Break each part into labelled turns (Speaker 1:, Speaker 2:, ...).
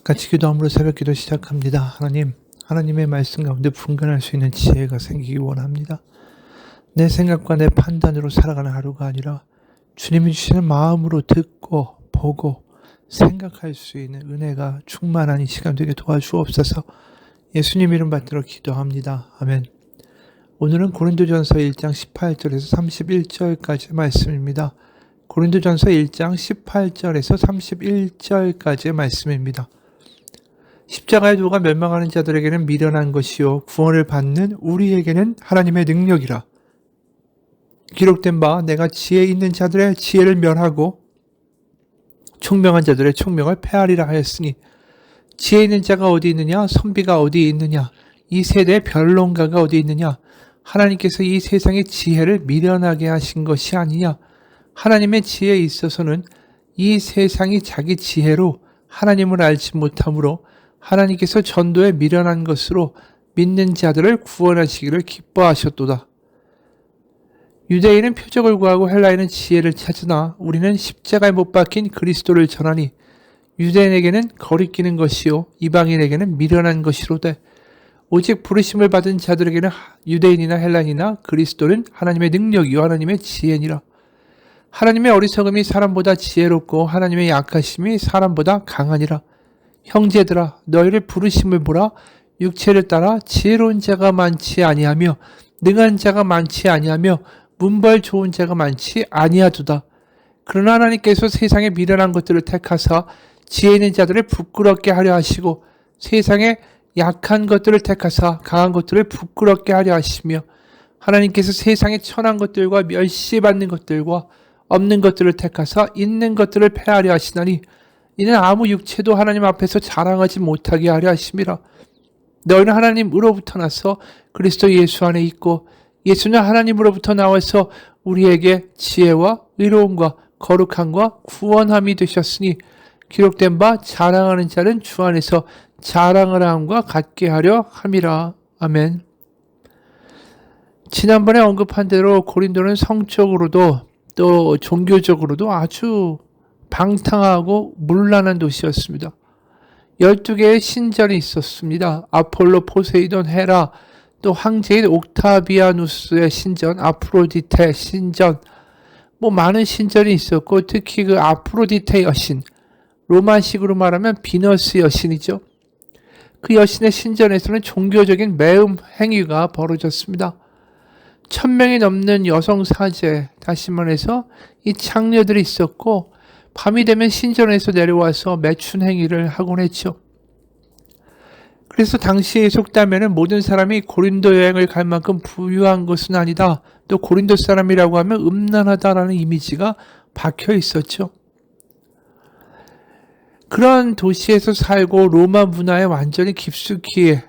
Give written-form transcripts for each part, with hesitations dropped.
Speaker 1: 같이 기도함으로 새벽기도 시작합니다. 하나님의 말씀 가운데 분간할 수 있는 지혜가 생기기 원합니다. 내 생각과 내 판단으로 살아가는 하루가 아니라 주님이 주시는 마음으로 듣고 보고 생각할 수 있는 은혜가 충만한 이 시간 되게 도와주옵소서. 예수님 이름 받들어 기도합니다. 아멘. 오늘은 고린도전서 1장 18절에서 31절까지 말씀입니다. 고린도전서 1장 18절에서 31절까지의 말씀입니다. 십자가의 도가 멸망하는 자들에게는 미련한 것이요 구원을 받는 우리에게는 하나님의 능력이라. 기록된 바 내가 지혜 있는 자들의 지혜를 멸하고 총명한 자들의 총명을 폐하리라 하였으니 지혜 있는 자가 어디 있느냐, 선비가 어디 있느냐, 이 세대의 변론가가 어디 있느냐. 하나님께서 이 세상의 지혜를 미련하게 하신 것이 아니냐. 하나님의 지혜에 있어서는 이 세상이 자기 지혜로 하나님을 알지 못하므로 하나님께서 전도에 미련한 것으로 믿는 자들을 구원하시기를 기뻐하셨도다. 유대인은 표적을 구하고 헬라인은 지혜를 찾으나 우리는 십자가에 못 박힌 그리스도를 전하니 유대인에게는 거리끼는 것이요 이방인에게는 미련한 것이로되 오직 부르심을 받은 자들에게는 유대인이나 헬라인이나 그리스도는 하나님의 능력이요 하나님의 지혜니라. 하나님의 어리석음이 사람보다 지혜롭고 하나님의 약하심이 사람보다 강하니라. 형제들아 너희를 부르심을 보라. 육체를 따라 지혜로운 자가 많지 아니하며 능한 자가 많지 아니하며 문벌 좋은 자가 많지 아니하도다. 그러나 하나님께서 세상에 미련한 것들을 택하사 지혜 있는 자들을 부끄럽게 하려 하시고 세상에 약한 것들을 택하사 강한 것들을 부끄럽게 하려 하시며 하나님께서 세상에 천한 것들과 멸시받는 것들과 없는 것들을 택하사 있는 것들을 폐하려 하시나니 이는 아무 육체도 하나님 앞에서 자랑하지 못하게 하려 하심이라. 너희는 하나님으로부터 나서 그리스도 예수 안에 있고 예수는 하나님으로부터 나와서 우리에게 지혜와 의로움과 거룩함과 구원함이 되셨으니 기록된 바 자랑하는 자는 주 안에서 자랑을 함과 같게 하려 함이라. 아멘. 지난번에 언급한 대로 고린도는 성적으로도 또 종교적으로도 아주 방탕하고 문란한 도시였습니다. 12개의 신전이 있었습니다. 아폴로, 포세이돈, 헤라, 또 황제인 옥타비아누스의 신전, 아프로디테 신전, 많은 신전이 있었고 특히 그 아프로디테 여신, 로마식으로 말하면 비너스 여신이죠. 그 여신의 신전에서는 종교적인 매음 행위가 벌어졌습니다. 1000명이 넘는 여성 사제, 다시 말해서 이 창녀들이 있었고 밤이 되면 신전에서 내려와서 매춘 행위를 하곤 했죠. 그래서 당시에 속담에는 모든 사람이 고린도 여행을 갈 만큼 부유한 것은 아니다. 또 고린도 사람이라고 하면 음란하다라는 이미지가 박혀 있었죠. 그런 도시에서 살고 로마 문화에 완전히 깊숙이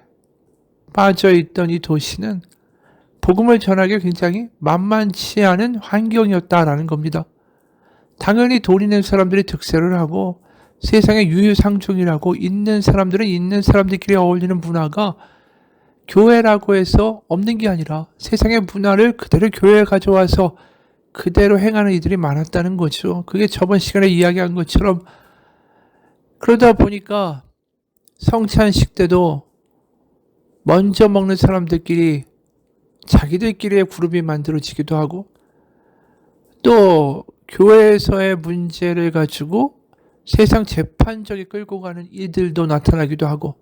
Speaker 1: 빠져 있던 이 도시는 복음을 전하기 굉장히 만만치 않은 환경이었다라는 겁니다. 당연히 돈 있는 사람들이 득세를 하고 세상의 유유상종이라고 있는 사람들은 있는 사람들끼리 어울리는 문화가 교회라고 해서 없는 게 아니라 세상의 문화를 그대로 교회에 가져와서 그대로 행하는 이들이 많았다는 거죠. 그게 저번 시간에 이야기한 것처럼 그러다 보니까 성찬식 때도 먼저 먹는 사람들끼리 자기들끼리의 그룹이 만들어지기도 하고 또 교회에서의 문제를 가지고 세상 재판적에 끌고 가는 이들도 나타나기도 하고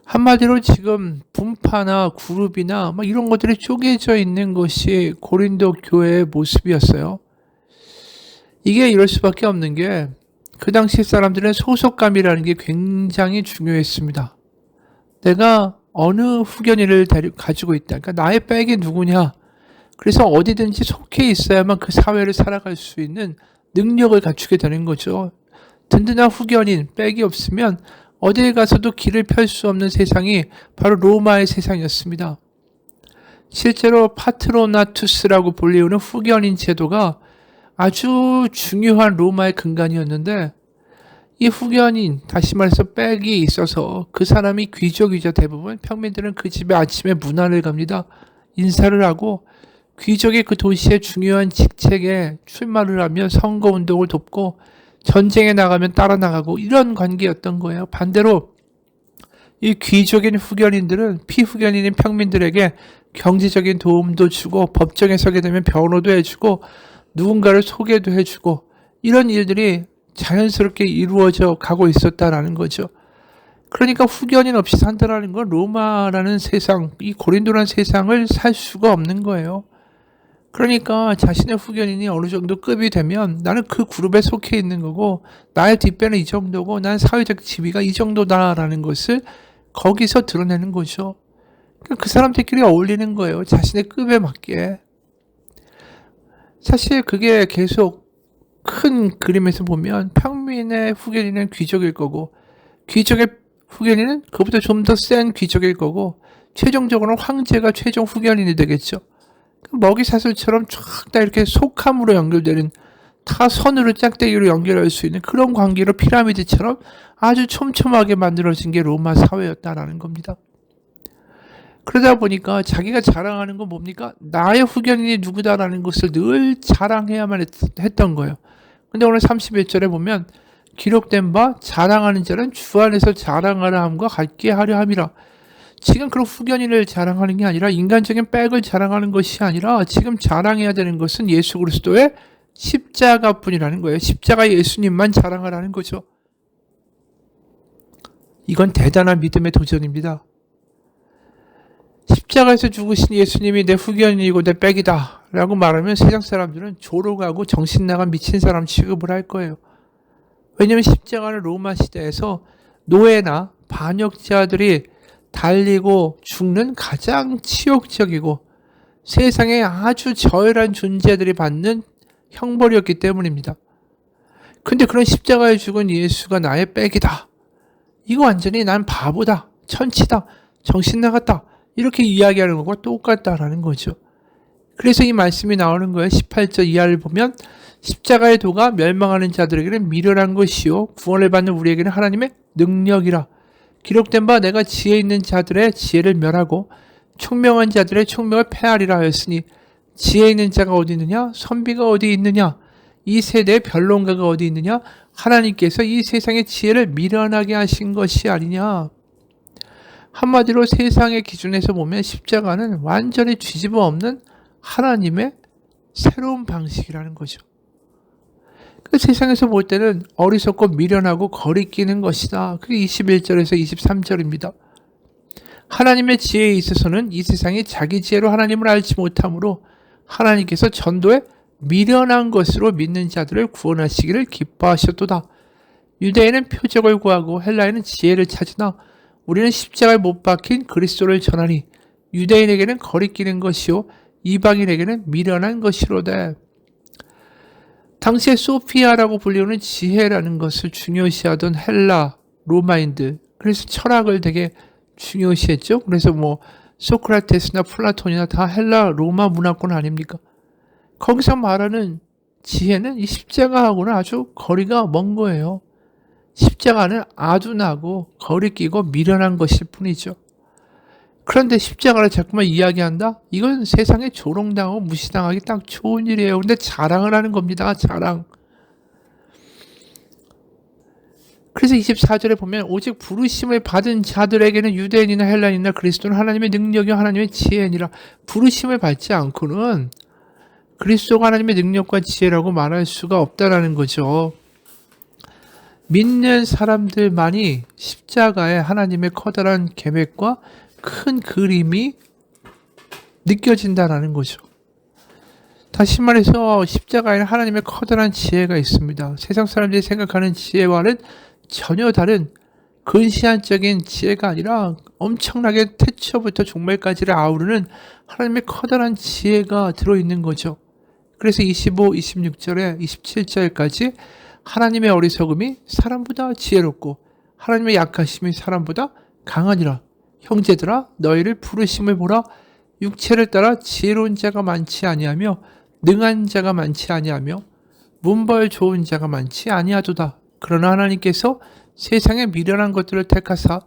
Speaker 1: 한마디로 지금 분파나 그룹이나 이런 것들이 쪼개져 있는 것이 고린도 교회의 모습이었어요. 이게 이럴 수밖에 없는 게 그 당시 사람들은 소속감이라는 게 굉장히 중요했습니다. 내가 어느 후견인을 가지고 있다. 그러니까 나의 백이 누구냐. 그래서 어디든지 속해 있어야만 그 사회를 살아갈 수 있는 능력을 갖추게 되는 거죠. 든든한 후견인, 백이 없으면 어디에 가서도 길을 펼 수 없는 세상이 바로 로마의 세상이었습니다. 실제로 파트로나투스라고 불리우는 후견인 제도가 아주 중요한 로마의 근간이었는데 이 후견인, 다시 말해서 백이 있어서 그 사람이 귀족이죠. 대부분 평민들은 그 집에 아침에 문안을 갑니다. 인사를 하고 귀족이 그 도시의 중요한 직책에 출마를 하며 선거운동을 돕고 전쟁에 나가면 따라 나가고 이런 관계였던 거예요. 반대로 이 귀족인 후견인들은 피후견인인 평민들에게 경제적인 도움도 주고 법정에 서게 되면 변호도 해주고 누군가를 소개도 해주고 이런 일들이 자연스럽게 이루어져 가고 있었다라는 거죠. 그러니까 후견인 없이 산다라는 건 로마라는 세상, 이 고린도라는 세상을 살 수가 없는 거예요. 그러니까 자신의 후견인이 어느 정도 급이 되면 나는 그 그룹에 속해 있는 거고 나의 뒷배는 이 정도고 난 사회적 지위가 이 정도다라는 것을 거기서 드러내는 거죠. 그 사람들끼리 어울리는 거예요. 자신의 급에 맞게. 사실 그게 계속 큰 그림에서 보면 평민의 후견인은 귀족일 거고 귀족의 후견인은 그보다 좀 더 센 귀족일 거고 최종적으로는 황제가 최종 후견인이 되겠죠. 먹이사슬처럼 쫙 다 이렇게 속함으로 연결되는 다 선으로 짝대기로 연결할 수 있는 그런 관계로 피라미드처럼 아주 촘촘하게 만들어진 게 로마 사회였다라는 겁니다. 그러다 보니까 자기가 자랑하는 건 뭡니까? 나의 후견인이 누구다라는 것을 늘 자랑해야만 했던 거예요. 근데 오늘 31절에 보면 기록된 바 자랑하는 자는 주 안에서 자랑하라 함과 같게 하려 함이라. 지금 그런 후견인을 자랑하는 게 아니라 인간적인 백을 자랑하는 것이 아니라 지금 자랑해야 되는 것은 예수 그리스도의 십자가뿐이라는 거예요. 십자가 예수님만 자랑하라는 거죠. 이건 대단한 믿음의 도전입니다. 십자가에서 죽으신 예수님이 내 후견인이고 내 백이다 라고 말하면 세상 사람들은 조롱하고 정신 나간 미친 사람 취급을 할 거예요. 왜냐하면 십자가는 로마 시대에서 노예나 반역자들이 달리고 죽는 가장 치욕적이고 세상에 아주 저열한 존재들이 받는 형벌이었기 때문입니다. 근데 그런 십자가에 죽은 예수가 나의 백이다. 이거 완전히 난 바보다. 천치다. 정신 나갔다. 이렇게 이야기하는 것과 똑같다라는 거죠. 그래서 이 말씀이 나오는 거예요. 18절 이하를 보면 십자가의 도가 멸망하는 자들에게는 미련한 것이요 구원을 받는 우리에게는 하나님의 능력이라. 기록된 바 내가 지혜 있는 자들의 지혜를 멸하고 총명한 자들의 총명을 패하리라 하였으니 지혜 있는 자가 어디 있느냐? 선비가 어디 있느냐? 이 세대의 변론가가 어디 있느냐? 하나님께서 이 세상의 지혜를 미련하게 하신 것이 아니냐? 한마디로 세상의 기준에서 보면 십자가는 완전히 뒤집어 엎는 하나님의 새로운 방식이라는 거죠. 그 세상에서 볼 때는 어리석고 미련하고 거리끼는 것이다. 그게 21절에서 23절입니다. 하나님의 지혜에 있어서는 이 세상이 자기 지혜로 하나님을 알지 못하므로 하나님께서 전도에 미련한 것으로 믿는 자들을 구원하시기를 기뻐하셨도다. 유대인은 표적을 구하고 헬라인은 지혜를 찾으나 우리는 십자가에 못 박힌 그리스도를 전하니 유대인에게는 거리끼는 것이요 이방인에게는 미련한 것이로되. 당시에 소피아라고 불리우는 지혜라는 것을 중요시하던 헬라 로마인들, 그래서 철학을 되게 중요시했죠. 그래서 뭐 소크라테스나 플라톤이나 다 헬라 로마 문화권 아닙니까? 거기서 말하는 지혜는 이 십자가하고는 아주 거리가 먼 거예요. 십자가는 아둔하고 거리끼고 미련한 것일 뿐이죠. 그런데 십자가를 자꾸만 이야기한다? 이건 세상에 조롱당하고 무시당하기 딱 좋은 일이에요. 근데 자랑을 하는 겁니다. 자랑. 그래서 24절에 보면 오직 부르심을 받은 자들에게는 유대인이나 헬라인이나 그리스도는 하나님의 능력이요 하나님의 지혜니라. 부르심을 받지 않고는 그리스도가 하나님의 능력과 지혜라고 말할 수가 없다라는 거죠. 믿는 사람들만이 십자가에 하나님의 커다란 계획과 큰 그림이 느껴진다라는 거죠. 다시 말해서 십자가에는 하나님의 커다란 지혜가 있습니다. 세상 사람들이 생각하는 지혜와는 전혀 다른 근시안적인 지혜가 아니라 엄청나게 태초부터 종말까지를 아우르는 하나님의 커다란 지혜가 들어있는 거죠. 그래서 25, 26절에 27절까지 하나님의 어리석음이 사람보다 지혜롭고 하나님의 약하심이 사람보다 강하니라. 형제들아 너희를 부르심을 보라. 육체를 따라 지혜로운 자가 많지 아니하며 능한 자가 많지 아니하며 문벌 좋은 자가 많지 아니하도다. 그러나 하나님께서 세상에 미련한 것들을 택하사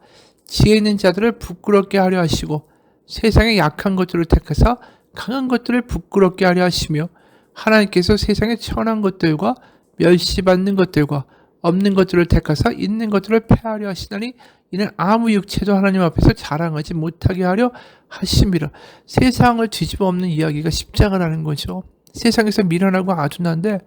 Speaker 1: 지혜 있는 자들을 부끄럽게 하려 하시고 세상에 약한 것들을 택하사 강한 것들을 부끄럽게 하려 하시며 하나님께서 세상의 천한 것들과 멸시받는 것들과 없는 것들을 택하사 있는 것들을 폐하려 하시나니 이는 아무 육체도 하나님 앞에서 자랑하지 못하게 하려 하심이라. 세상을 뒤집어 엎는 이야기가 십자가라는 거죠. 세상에서 미련하고 아둔한데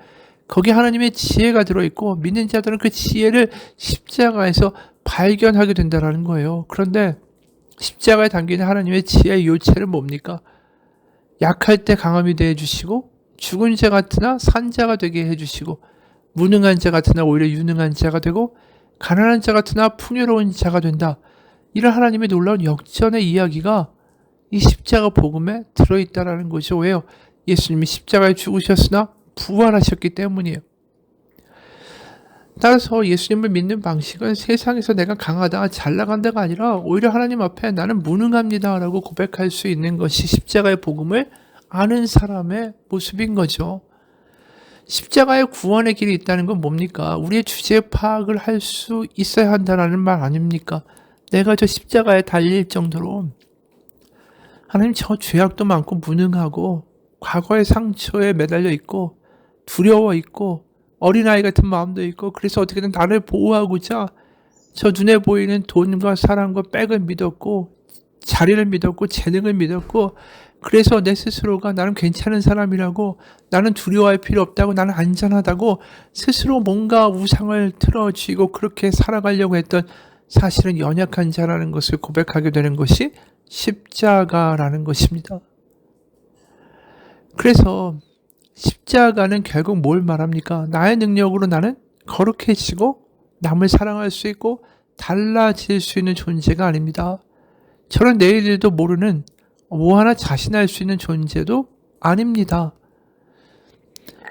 Speaker 1: 거기 하나님의 지혜가 들어있고 믿는 자들은 그 지혜를 십자가에서 발견하게 된다는 거예요. 그런데 십자가에 담기는 하나님의 지혜의 요체는 뭡니까? 약할 때 강함이 되어 주시고 죽은 자 같으나 산 자가 되게 해주시고 무능한 자 같으나 오히려 유능한 자가 되고 가난한 자 같으나 풍요로운 자가 된다. 이런 하나님의 놀라운 역전의 이야기가 이 십자가 복음에 들어있다라는 거죠. 왜요? 예수님이 십자가에 죽으셨으나 부활하셨기 때문이에요. 따라서 예수님을 믿는 방식은 세상에서 내가 강하다, 잘 나간다가 아니라 오히려 하나님 앞에 나는 무능합니다 라고 고백할 수 있는 것이 십자가의 복음을 아는 사람의 모습인 거죠. 십자가의 구원의 길이 있다는 건 뭡니까? 우리의 주제 파악을 할 수 있어야 한다는 말 아닙니까? 내가 저 십자가에 달릴 정도로 하나님 저 죄악도 많고 무능하고 과거의 상처에 매달려 있고 두려워 있고 어린아이 같은 마음도 있고 그래서 어떻게든 나를 보호하고자 저 눈에 보이는 돈과 사랑과 백을 믿었고 자리를 믿었고 재능을 믿었고 그래서 내 스스로가 나는 괜찮은 사람이라고 나는 두려워할 필요 없다고 나는 안전하다고 스스로 뭔가 우상을 틀어쥐고 그렇게 살아가려고 했던 사실은 연약한 자라는 것을 고백하게 되는 것이 십자가라는 것입니다. 그래서 십자가는 결국 뭘 말합니까? 나의 능력으로 나는 거룩해지고 남을 사랑할 수 있고 달라질 수 있는 존재가 아닙니다. 저는 내일도 모르는 뭐 하나 자신할 수 있는 존재도 아닙니다.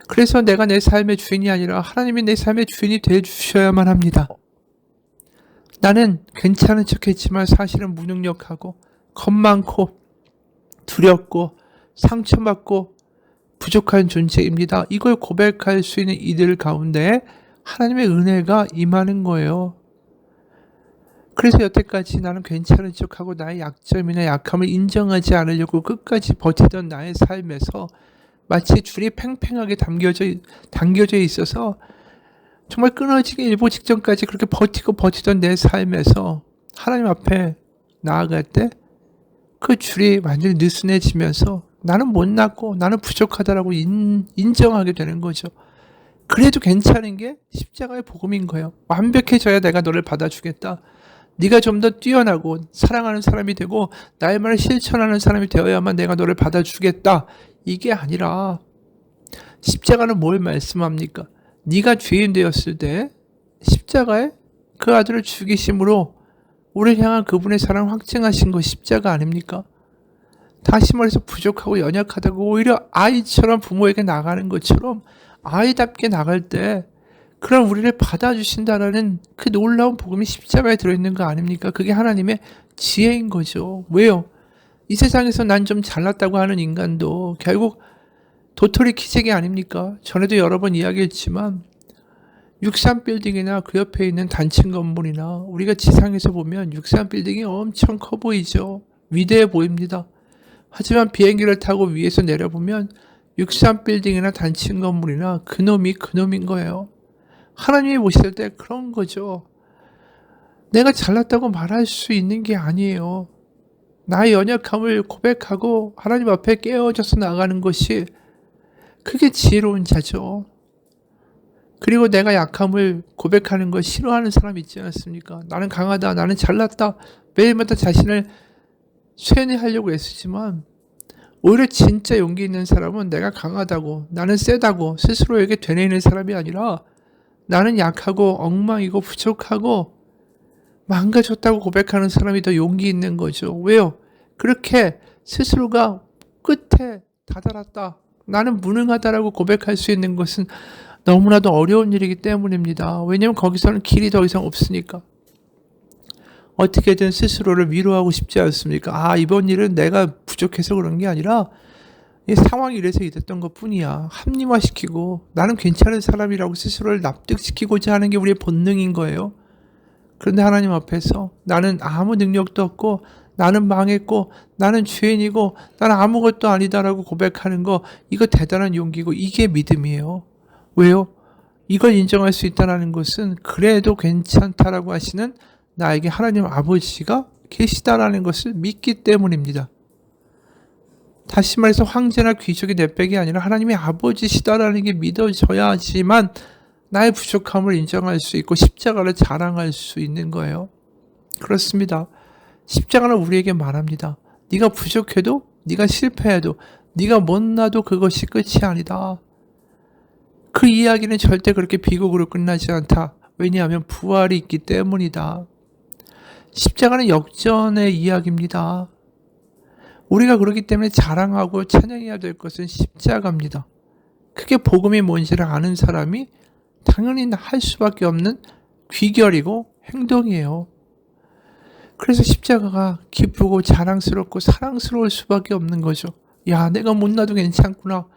Speaker 1: 그래서 내가 내 삶의 주인이 아니라 하나님이 내 삶의 주인이 되어주셔야만 합니다. 나는 괜찮은 척했지만 사실은 무능력하고 겁 많고 두렵고 상처받고 부족한 존재입니다. 이걸 고백할 수 있는 이들 가운데 하나님의 은혜가 임하는 거예요. 그래서 여태까지 나는 괜찮은 척하고 나의 약점이나 약함을 인정하지 않으려고 끝까지 버티던 나의 삶에서 마치 줄이 팽팽하게 당겨져 있어서 정말 끊어지기 일보 직전까지 그렇게 버티던 내 삶에서 하나님 앞에 나아갈 때 그 줄이 완전히 느슨해지면서 나는 못났고 나는 부족하다라고 인정하게 되는 거죠. 그래도 괜찮은 게 십자가의 복음인 거예요. 완벽해져야 내가 너를 받아주겠다. 네가 좀 더 뛰어나고 사랑하는 사람이 되고 나의 말을 실천하는 사람이 되어야만 내가 너를 받아주겠다. 이게 아니라 십자가는 뭘 말씀합니까? 네가 죄인 되었을 때 십자가에 그 아들을 죽이심으로 우리를 향한 그분의 사랑을 확증하신 것이 십자가 아닙니까? 다시 말해서 부족하고 연약하다고 오히려 아이처럼 부모에게 나가는 것처럼 아이답게 나갈 때 그런 우리를 받아주신다라는 그 놀라운 복음이 십자가에 들어있는 거 아닙니까? 그게 하나님의 지혜인 거죠. 왜요? 이 세상에서 난 좀 잘났다고 하는 인간도 결국 도토리 키재기 아닙니까? 전에도 여러 번 이야기했지만 63빌딩이나 그 옆에 있는 단층 건물이나 우리가 지상에서 보면 63빌딩이 엄청 커 보이죠. 위대해 보입니다. 하지만 비행기를 타고 위에서 내려보면 63빌딩이나 단층 건물이나 그놈인 거예요. 하나님이 보실 때 그런 거죠. 내가 잘났다고 말할 수 있는 게 아니에요. 나의 연약함을 고백하고 하나님 앞에 깨어져서 나가는 것이 그게 지혜로운 자죠. 그리고 내가 약함을 고백하는 걸 싫어하는 사람 있지 않습니까? 나는 강하다, 나는 잘났다, 매일마다 자신을 쇠뇌하려고 애쓰지만 오히려 진짜 용기 있는 사람은 내가 강하다고, 나는 세다고 스스로에게 되뇌이는 사람이 아니라 나는 약하고 엉망이고 부족하고 망가졌다고 고백하는 사람이 더 용기 있는 거죠. 왜요? 그렇게 스스로가 끝에 다다랐다, 나는 무능하다라고 고백할 수 있는 것은 너무나도 어려운 일이기 때문입니다. 왜냐하면 거기서는 길이 더 이상 없으니까. 어떻게든 스스로를 위로하고 싶지 않습니까? 이번 일은 내가 부족해서 그런 게 아니라 이 상황이 이래서 이랬던 것 뿐이야. 합리화시키고 나는 괜찮은 사람이라고 스스로를 납득시키고자 하는 게 우리의 본능인 거예요. 그런데 하나님 앞에서 나는 아무 능력도 없고 나는 망했고 나는 죄인이고 나는 아무것도 아니다라고 고백하는 거, 이거 대단한 용기고 이게 믿음이에요. 왜요? 이걸 인정할 수 있다는 것은 그래도 괜찮다라고 하시는 나에게 하나님 아버지가 계시다라는 것을 믿기 때문입니다. 다시 말해서 황제나 귀족의 내백이 아니라 하나님의 아버지시다라는 게 믿어져야지만 나의 부족함을 인정할 수 있고 십자가를 자랑할 수 있는 거예요. 그렇습니다. 십자가는 우리에게 말합니다. 네가 부족해도, 네가 실패해도, 네가 못나도 그것이 끝이 아니다. 그 이야기는 절대 그렇게 비극으로 끝나지 않다. 왜냐하면 부활이 있기 때문이다. 십자가는 역전의 이야기입니다. 우리가 그렇기 때문에 자랑하고 찬양해야 될 것은 십자가입니다. 그게 복음이 뭔지를 아는 사람이 당연히 할 수밖에 없는 귀결이고 행동이에요. 그래서 십자가가 기쁘고 자랑스럽고 사랑스러울 수밖에 없는 거죠. 야, 내가 못나도 괜찮구나.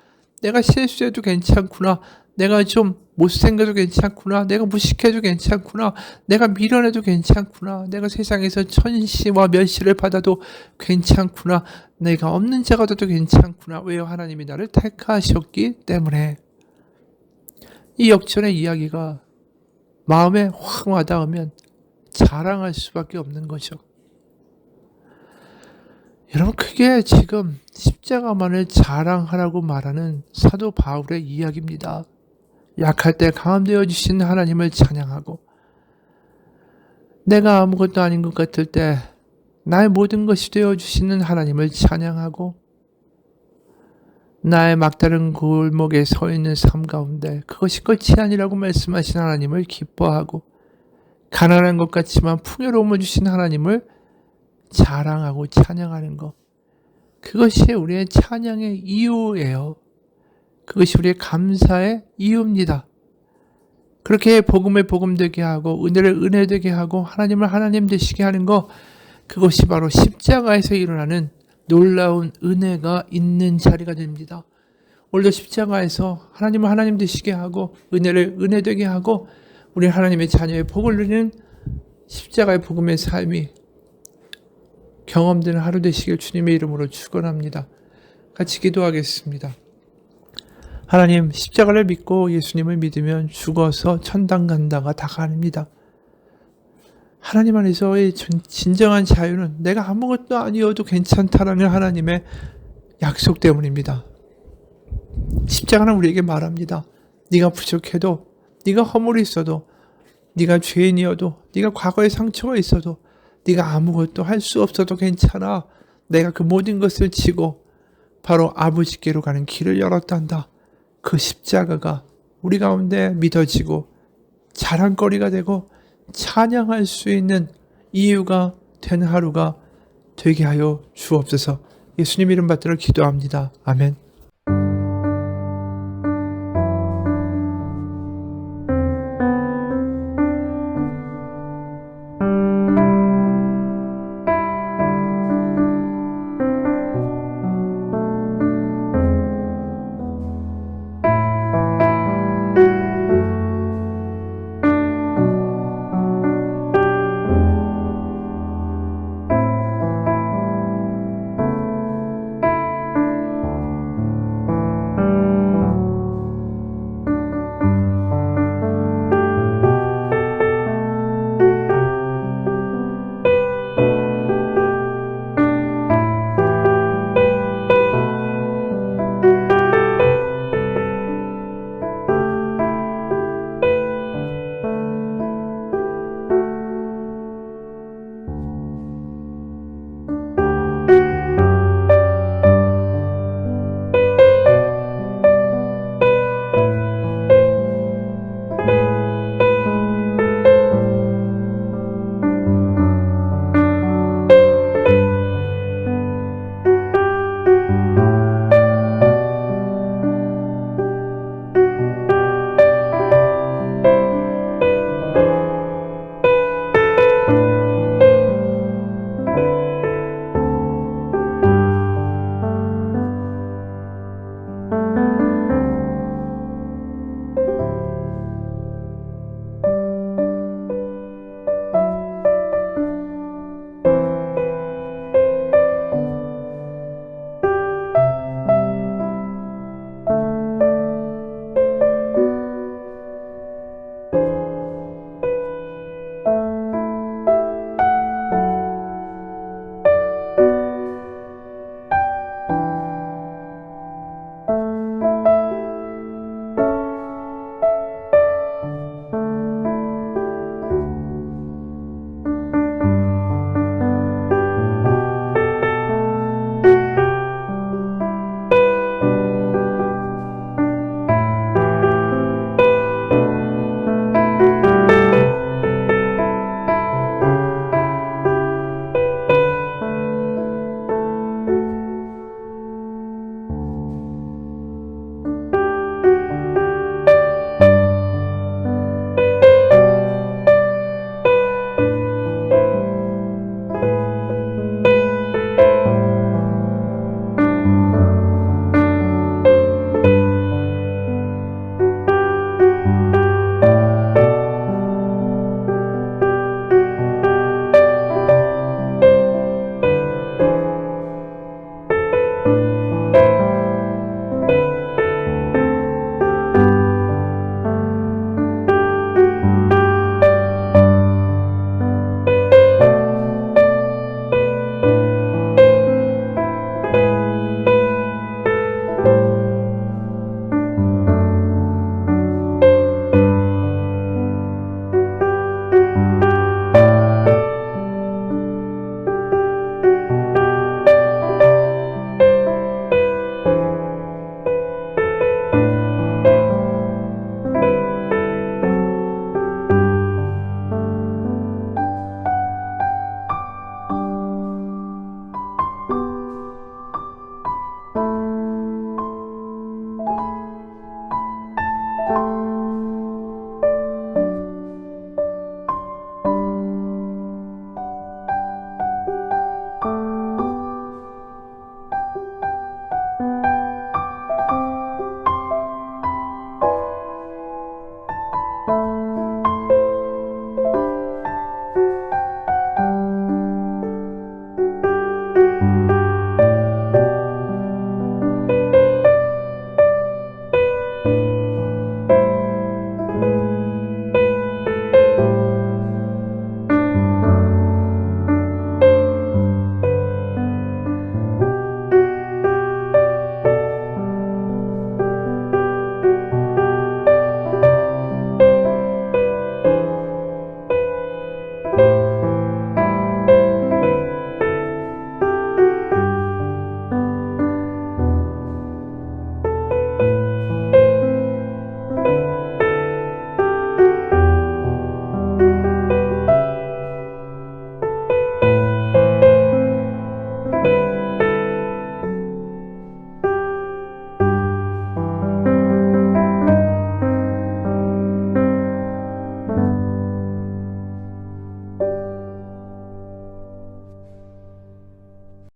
Speaker 1: 내가 실수해도 괜찮구나. 내가 좀 못생겨도 괜찮구나. 내가 무식해도 괜찮구나. 내가 미련해도 괜찮구나. 내가 세상에서 천시와 멸시를 받아도 괜찮구나. 내가 없는 자가 돼도 괜찮구나. 왜요? 하나님이 나를 택하셨기 때문에. 이 역전의 이야기가 마음에 확 와닿으면 자랑할 수밖에 없는 거죠. 여러분, 그게 지금 십자가만을 자랑하라고 말하는 사도 바울의 이야기입니다. 약할 때 강함 되어 주신 하나님을 찬양하고, 내가 아무것도 아닌 것 같을 때 나의 모든 것이 되어 주시는 하나님을 찬양하고, 나의 막다른 골목에 서 있는 삶 가운데 그것이 끝이 아니라고 말씀하신 하나님을 기뻐하고, 가난한 것 같지만 풍요로움을 주신 하나님을 자랑하고 찬양하는 것, 그것이 우리의 찬양의 이유예요. 그것이 우리의 감사의 이유입니다. 그렇게 복음을 복음되게 하고 은혜를 은혜되게 하고 하나님을 하나님 되시게 하는 것, 그것이 바로 십자가에서 일어나는 놀라운 은혜가 있는 자리가 됩니다. 오늘도 십자가에서 하나님을 하나님 되시게 하고 은혜를 은혜되게 하고 우리 하나님의 자녀의 복을 누리는 십자가의 복음의 삶이 경험되는 하루 되시길 주님의 이름으로 축원합니다. 같이 기도하겠습니다. 하나님, 십자가를 믿고 예수님을 믿으면 죽어서 천당 간다가 다가 아닙니다. 하나님 안에서의 진정한 자유는 내가 아무것도 아니어도 괜찮다라는 하나님의 약속 때문입니다. 십자가는 우리에게 말합니다. 네가 부족해도, 네가 허물이 있어도, 네가 죄인이어도, 네가 과거에 상처가 있어도, 네가 아무것도 할 수 없어도 괜찮아. 내가 그 모든 것을 지고 바로 아버지께로 가는 길을 열었단다. 그 십자가가 우리 가운데 믿어지고 자랑거리가 되고 찬양할 수 있는 이유가 된 하루가 되게 하여 주옵소서. 예수님 이름 받들어 기도합니다. 아멘.